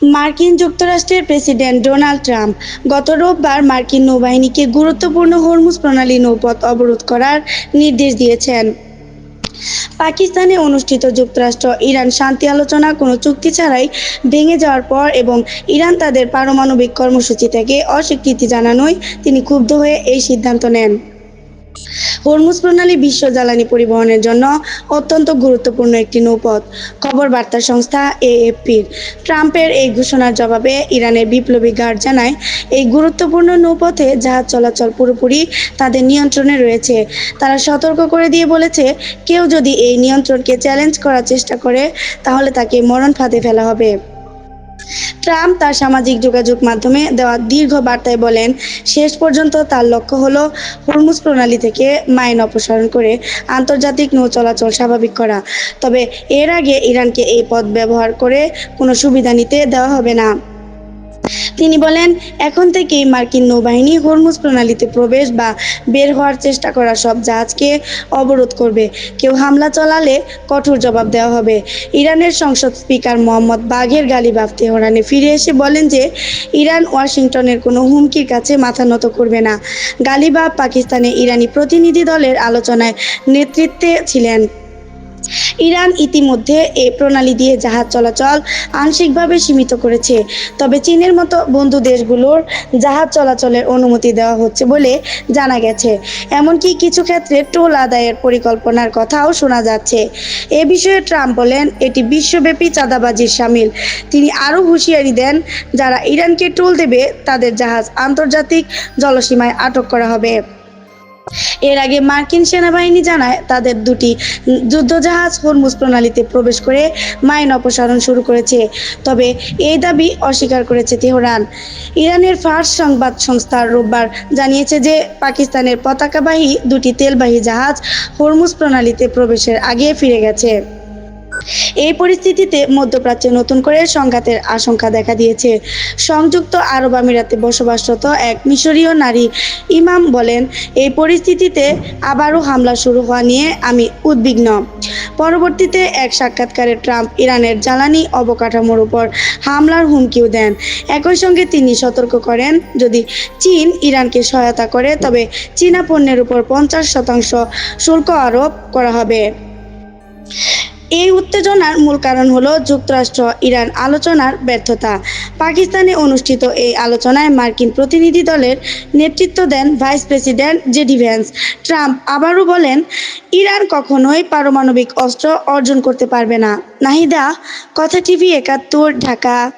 মার্কিন যুক্তরাষ্ট্রের president Donald Trump গত রোববার মার্কিন নৌবাহিনীকে গুরুত্বপূর্ণ হরমুজ প্রণালী নৌপথ অবরোধ করার নির্দেশ দিয়েছেন। পাকিস্তানে অনুষ্ঠিত যুক্তরাষ্ট্র-ইরান শান্তি আলোচনা কোনো চুক্তি ছাড়াই ভেঙে যাওয়ার পর এবং ইরান তাদের পারমাণবিক কর্মসূচি থেকে অস্বীকৃতি জানানোয় তিনি ক্ষুব্ধ হয়ে এই সিদ্ধান্ত নেন। হরমুজ প্রণালী বিশ্ব জ্বালানি পরিবহনের জন্য অত্যন্ত গুরুত্বপূর্ণ একটি নৌপথ। খবর বার্তা সংস্থা এএফপির ট্রাম্পের এই ঘোষণার জবাবে ইরানের বিপ্লবী গার্ড জানায়, এই গুরুত্বপূর্ণ নৌপথে জাহাজ চলাচল পুরোপুরি তাদের নিয়ন্ত্রণে রয়েছে। তারা সতর্ক করে দিয়ে বলেছে, কেউ যদি এই নিয়ন্ত্রণকে চ্যালেঞ্জ করার চেষ্টা করে তাহলে তাকে মরণ ফাঁদে ফেলা হবে। ট্রাম্প তার সামাজিক যোগাযোগ মাধ্যমে দেওয়া দীর্ঘ বার্তায় বলেন, শেষ পর্যন্ত তার লক্ষ্য হলো হরমুজ প্রণালী থেকে মাইন অপসারণ করে আন্তর্জাতিক নৌ চলাচল স্বাভাবিক করা। তবে এর আগে ইরানকে এই পথ ব্যবহার করে কোনো সুবিধা নিতে দেওয়া হবে না। তিনি বলেন, এখন থেকেই মার্কিন নৌবাহিনী হরমুজ প্রণালীতে প্রবেশ বা বের হওয়ার চেষ্টা করা সব জাহাজকে অবরোধ করবে। কেউ হামলা চালালে কঠোর জবাব দেওয়া হবে। ইরানের সংসদ স্পিকার মোহাম্মদ বাঘের গালিবাফ তেহরানে ফিরে এসে বলেন যে ইরান ওয়াশিংটনের কোনো হুমকির কাছে মাথা নত করবে না। গালিবাফ পাকিস্তানে ইরানি প্রতিনিধি দলের আলোচনায় নেতৃত্বে ছিলেন। ইরান ইতিমধ্যে এই প্রণালী দিয়ে জাহাজ চলাচল আংশিকভাবে সীমিত করেছে, তবে চীনের মতো বন্ধু দেশগুলোর জাহাজ চলাচলের অনুমতি দেওয়া হচ্ছে বলে জানা গেছে। এমনকি কিছু ক্ষেত্রে টোল আদায়ের পরিকল্পনার কথাও শোনা যাচ্ছে। এ বিষয়ে ট্রাম্প বলেন, এটি বিশ্বব্যাপী চাঁদাবাজির শামিল। তিনি আরও হুঁশিয়ারি দেন, যারা ইরানকে টোল দেবে তাদের জাহাজ আন্তর্জাতিক জলসীমায় আটক করা হবে। এর আগে মার্কিন সেনাবাহিনী জানায়, তাদের দুটি যুদ্ধজাহাজ হরমুজ প্রণালীতে প্রবেশ করে মাইন অপসারণ শুরু করেছে। তবে এই দাবি অস্বীকার করেছে তেহরান। ইরানের ফার্স সংবাদ সংস্থা রোববার জানিয়েছে যে পাকিস্তানের পতাকাবাহী দুটি তেলবাহী জাহাজ হরমুজ প্রণালীতে প্রবেশের আগে ফিরে গেছে। এই পরিস্থিতিতে মধ্যপ্রাচ্যে নতুন করে সংঘাতের আশঙ্কা দেখা দিয়েছে। সংযুক্ত আরব আমিরাতে বসবাসরত এক মিশরীয় নারী ইমাম বলেন, এই পরিস্থিতিতে আবারও হামলা শুরু হওয়া নিয়ে আমি উদ্বিগ্ন। পরবর্তীতে এক সাক্ষাৎকারে ট্রাম্প ইরানের জ্বালানি অবকাঠামোর উপর হামলার হুমকিও দেন। একই সঙ্গে তিনি সতর্ক করেন, যদি চীন ইরানকে সহায়তা করে তবে চীনা পণ্যের উপর 50% শুল্ক আরোপ করা হবে। এই উত্তেজনার মূল কারণ হলো যুক্তরাষ্ট্র-ইরান আলোচনার ব্যর্থতা। পাকিস্তানে অনুষ্ঠিত এই আলোচনায় মার্কিন প্রতিনিধি দলের নেতৃত্ব দেন vice president JD Vance. Trump আবারও বলেন, ইরান কখনোই পারমাণবিক অস্ত্র অর্জন করতে পারবে না। নাহিদা, কথা টিভি 71, ঢাকা।